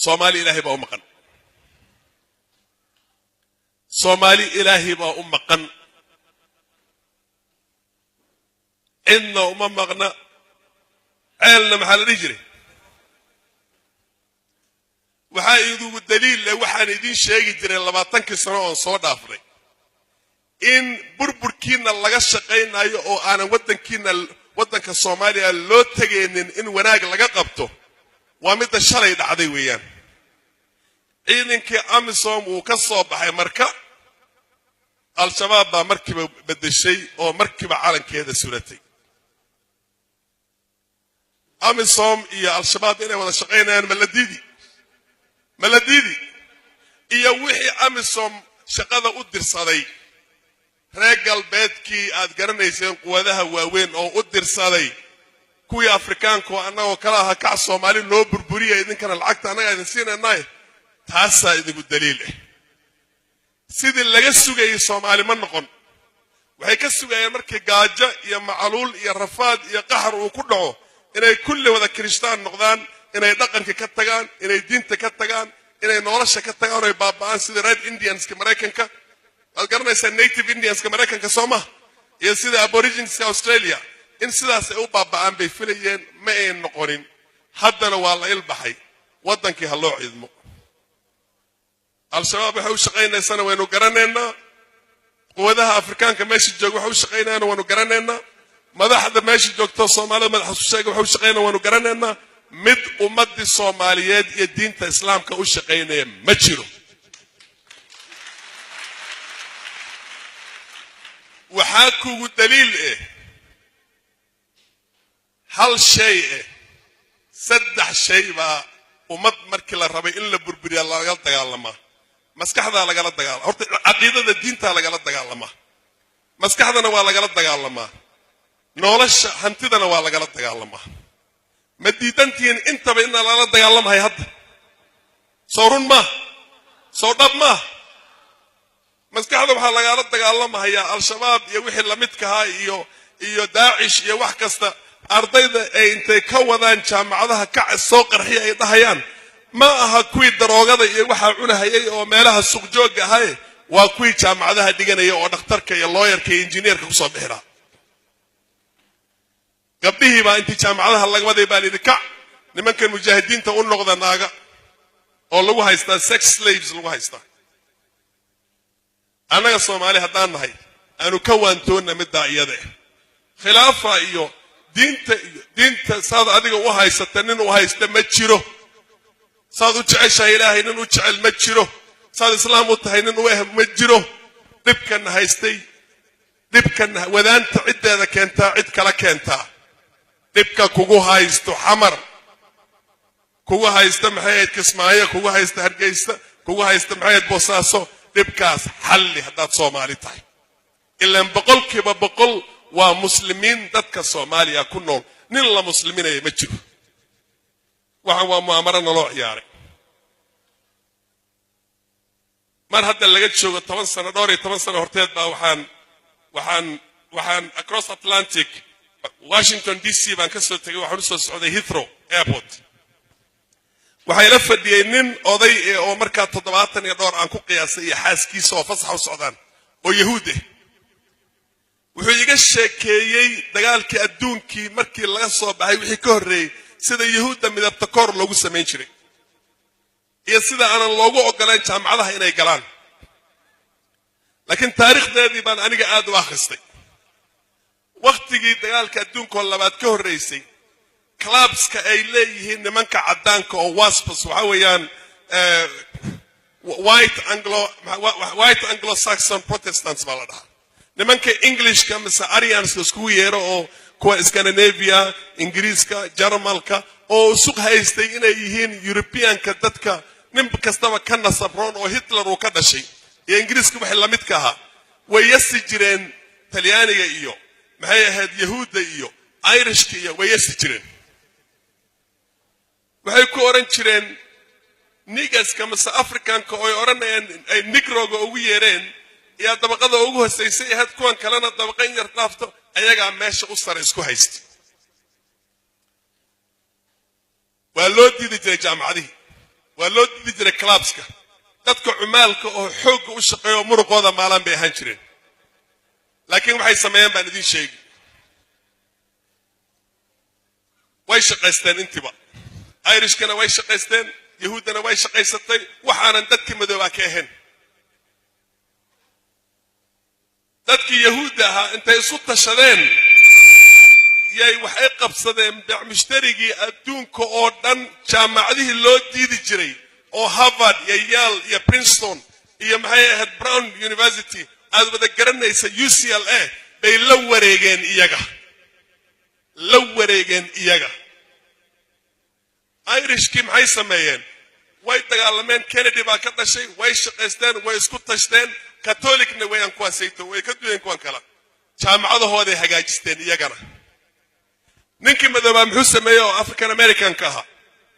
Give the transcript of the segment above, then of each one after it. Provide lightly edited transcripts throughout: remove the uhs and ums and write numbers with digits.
Somali ilahi ba umaqan Somali ilahi ba umaqan inna umaqna ceelna maxaa la dhihi jiray waxaa idigu daliil leh waxaan idin sheegi jiray 20 sano oo soo dhaafnay in burburkiina laga shaqeynayo oo aanan wadanka Soomaaliya loo tagaynin in wanaag laga qabto waa mid shalay dhacday weeyaan ciidankii AMISOM uu ka soo baxay marka al-shabaab baa markiiba bedeshay oo markiiba calankeeda suratay AMISOM iyo al-shabaab inay wada shaqeynayaan maladidi iyo wixii AMISOM shaqada u dirsaday reer galbeedkii aad garanayseen quwadaha waaweyn oo u dirsaday kuwii Afrikaanka oo annagoo kala aha kac Soomaali loo burburiyay idinkana lacagta anaga idin siinaynaay taasa idigu daliil ah sidii laga sugayay Soomaali ma noqon waxay ka sugayeen markii gaajo iyo macaluul iyo rafaad iyo qaxar uu ku dhaco inay kulli wada Kristaan noqdaan inay dhaqanka ka tagaan inay diinta ka tagaan inay nolosha ka tagaan oo baabaan sida Red Indians ka Mareykanka aad garanaysaa Native Indians ka Mareykanka Soomaa iyo sida Aborigines ka Australia in sidaas ay u baabaan bay filayeen ma ay noqonin haddana waa la ilbaxay wadankii ha loo ciidmo al-shabaab waxa uu shaqeynaysan waynu garaneynaa quwadaha Afrikaanka meesha jooga waxa uu shaqeynayaan waynu garaneynaa madaxda meesha joogto Soomaalida madaxda sheegay waxa uu shaqeynayaan waynu garaneynaa mid ummadii Soomaaliyeed iyo diinta Islaamka u shaqeynaya ma jiro waxaa kugu daliil ah hal shay saddex shay baa ummad markii la rabay in la burburiyo laga dagaalama maskaxda lagala dagaalama horta aqeedada diinta lagala dagaalama maskaxdana waa lagala dagaalama nolosha hantidana waa lagala dagaalama ma diidantiin intaba in la dagaalamahay hadda soorun ma soo dhab ma maskaxda waxa lagala dagaalamayaa al-shabaab iyo wixii la midka ah iyo daacish iyo wax kasta ardayda ay intay ka wadaan jaamacadaha ka soo qarxiya ay dhahayaan ma aha kuwii daroogada iyo waxa cunahayay oo meelaha suuq joog ahay waa kuwii jaamacadaha dhiganaya oo dhakhtarka iyo lawyerka iyo engineerka ku soo bixira gabdhihii baa intii jaamacadaha laga waday baa lidka nimankan mujaahidiinta u noqda naaga oo lagu haystaa sex slaves lagu haystaa anaga Soomaali haddaan nahay aanu ka waantoona midda iyada khilaafa iyo diinta saad adiga u haysata nin u haysta ma jiro saad u jeceshahay Ilaahay nin u jecel ma jiro saad islaam u tahay nin u ma jiro dibkan haystay dibkan wadaanta cideeda keentaa cid kala keentaa dibka kugu haysto xamar kugu haysta maxay Kismaayo kugu haysta Hargeysa kugu haysta maxay Boosaaso dibkaas xalli haddaad Soomaali tahay ilaan boqolkiiba boqol waa muslimiin dadka Soomaaliya ku nool nin la muslimiinay ma jiro waxa waa mu'amarana loo ciyaaray mar hadda laga joogo 10 sano dhowr iyo 10 sano horteed baa waxaan across Atlantic Washington DC baan ka soo tagay waxaan soo socday Heathrow Airport waxay la fadhiyay nin oday oo markaa 70 iyo dhowr aan ku qiyaasay iyo xaaskiisa oo fasax u socdaan oo yahuud ah wuxuu iga sheekeeyay dagaalkii adduunkii markii laga soo baxay wixii ka horeeyay sida yahuudda midabta koor loogu sameyn jiray iyo sida aanan loogu ogolaan jaamacadaha inay galaan laakiin taariikhdeedii baan aniga aad u akhristay waqtigii dagaalka adduunka labaad ka horeysay clubska ay leeyihiin nimanka cadaanka oo WASPs waxa weeyaan white Anglo-Saxon Protestants baa la dhahaa nimanka Englishka mise Aryans isku yeero oo kuwa Scandinavia Ingiriiska Jarmalka oo suuq haystay inay yihiin Europeanka dadka nin kastaba ka nasabroon oo Hitler uu ka dhashay iyo Ingiriiska waxa la mid ka ahaa way yasi jireen Talyaaniga iyo maxay ahayd Yahuudda iyo Irishka iyo way yasi jireen waxay ku oran jireen nigaska mise Afrikaanka oo oranayaan ay nigroga ugu yeereen iyo dabaqada ugu hooseysay had kuwan kalena dabaqan yar dhaafto ayaga meesha u sare isku haysta waa loo diiday jiray jaamacadii ولو ديجري كلابسكا dadka cumaalka oo xoog u shaqeeyo muruqooda maalan bay ahaan jireen laakiin waxay sameeyeen baan idin sheegi way shaqaysteen intiba Irishkana way shaqaysteen Yahuudana way shaqaysatay waxaanan dadkii madooba ka ahayn dadkii Yahuudaha intay isu tashadeen yay waxay qabsadeen bixmistarigii adduunka oo dhan jaamacadihii loo diidi jiray oo Harvard iyo Yale iyo Princeton iyo maxay ahayd Brown University aad wada garanaysa UCLA bay la wareegeen iyaga Irishkii maxay sameeyeen way dagaalameen Kennedy baa ka dhashay way shaqaysteen way isku tashteen Catholicna way aan ku asayto way ka duween kuwan kala jaamacadahooda ay hagaajisteen iyagana ninkii madooba muxuu sameeyay African American ka ahaa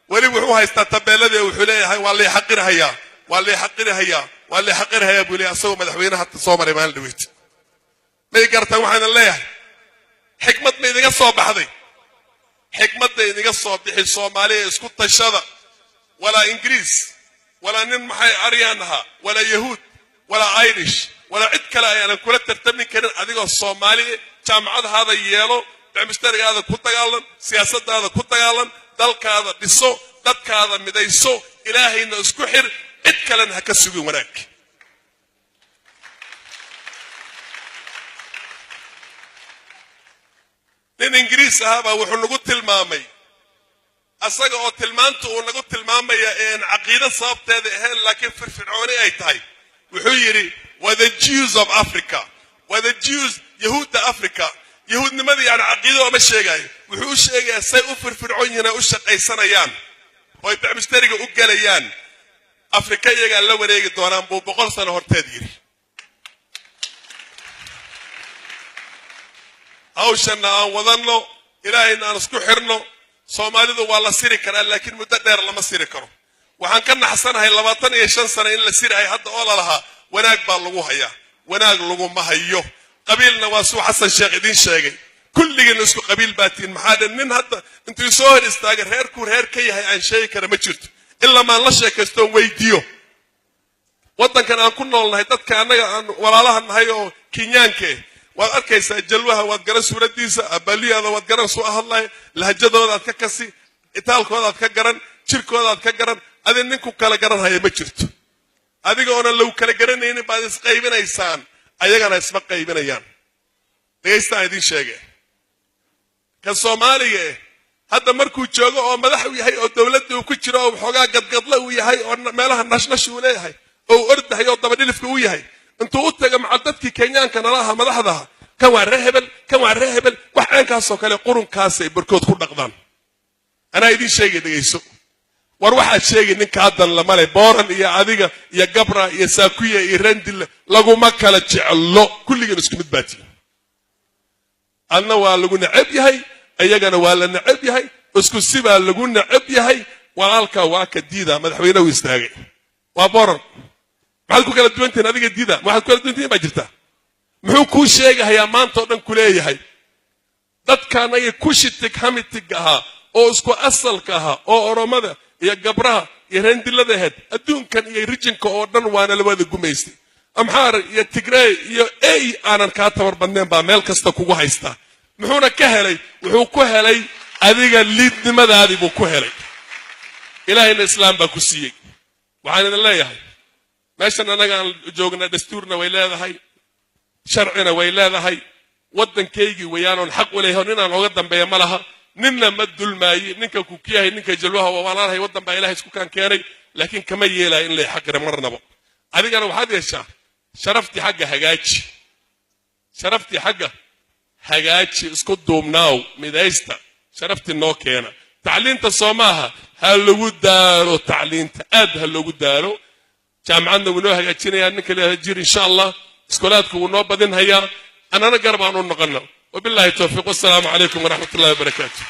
wali wuxuu haystaa tabeelada wuxuu leeyahay waa la xaqirayaa buu leeyahay asagoo madaxweynaha soo maray maalin dhaweyd may gartaan waxaan leeyahay xikmad ma idiga soo baxday xikmadda idiga soo bixi Soomaaliya isku tashada wala Ingiriis wala nin maxay Aryaanaha wala Yahuud wala Irish wala cid kale ayaan kula tartamin karin adigoo Soomaaliya jaamacadaha yeelo bixmistarigaaada ku dagaalan siyaasadaada ku dagaalan dalkaada dhiso dadkaada midayso ilaahayna isku xir cid kalena ha ka sugin wanaag nin Ingiriis ahaba wuxuu nagu tilmaamay asaga oo tilmaantu uu nagu tilmaamaya in aqoonta sababteeda ahayn laakiin firfircooni ay tahay wuxuu yiri wa the Jews of Africa wa the Jews Yahuuda Africa yahuudnimadii aan aqoonto ma sheegay wuxuu sheegay say u firfircoon yihiin u shaqaysanayaan oo bixmistariga u galayaan Afrika iyaga la wareegi doonaan buu 100 sano horteed yiri hawshana aan wadano ilaahayna aan isku xirno Soomaalidu waa la siri karaa laakiin muddo dheer lama siri karo waxaan ka naxsanahay 25 sano in la sirahay hadda oo la lahaa wanaag baa lagu hayaa wanaag lagu ma hayo qabiilna waa soo Xasan Sheekh idin sheegay kulligeen isku qabiil baatiin maxaa nin hadda intuu soo hor istaagay reer ka yahay aan sheegi kara ma jirto illa ma la sheekaysto weydiyo wadankan aan ku noolnahay dadka anaga aan walaalaha nahay oo Kenyaanka waad arkaysaa jalwaha waad garan suuradiisa abaliyada waad garan soo hadlay lahjadooda aad ka kasi itaalkooda aad ka garan jirkooda aad ka garan adin ninku kala garan haya ma jirto adiga oo law kala garanaynin baad is qaybinaysaan ayagana isma qaybinayaan deeysta idin sheegay ka Soomaaliga hadda markuu joogo oo madax u yahay oo dawladda uu ku jiro oo xogaa gadgadla uu yahay oo meelaha nashnash uu leeyahay oo ordahay oo daba dhilifka uu yahay intuu u taga macadadkii Kenyaanka nalaha madaxda kan waa reehebel wax aan ka soo kale qurunkaas ay barkood ku dhaqdaan ana idin sheegay dhageyso war waxa sheegay ninka hadan la malay booran iyo adiga iyo gabra iyo saakuya iyo rendil lagu ma kala jeclo kulligeena isku mid baati anna waa lagu nacab yahay ayagana waa la nacab yahay isku siba lagu nacab yahay walaalka waa ka diida madaxweynaha uu istaagay waa booran maxaad ku kala duwantiin adiga diida waxaad ku kala duwantiin ma jirtaa muxuu ku sheegayaa maanta oo dhan ku leeyahay dadkan ay ku shitig hamitig aha oo isku asalka aha oo oromada iyo gabraha iyo rendilada ahayd adduunkan iyo regionka oo dhan waana la wada gumaystay amxaar iyo Tigray iyo ay aanan ka tabar badneen baa meel kasta kugu haysta muxuuna ka helay wuxuu ku helay adiga liidnimadaadi buu ku helay ilaahayna islaam baa ku siiyay waxaan idin leeyahay meeshan anaga aan joogna dastuurna way leedahay sharcina way leedahay wadankaygi wayaanon xaq u leeyahay inaan uga dambeeyo malaha ninna ma dulmaayi ninka ku kiyahay ninka jalwaha waa walaalahay wadan baa ilaahay isku kan keenay laakiin kama yeelay in la xaqira marnaba adigana waxaad yeeshaa sharafti xagga hagaaji isku duubnaaw midaysta sharafti noo keena tacliinta Soomaha ha lagu daaro tacliinta aad ha lagu daaro jaamacadna wuu noo hagaajinayaa ninka leeyahay jir insha Allah iskoolaadku wuu noo badin hayaa anana garab aan u noqono wabillahi tawfiiq wasalaamu calaykum waraxmatullaahi wabarakaatuh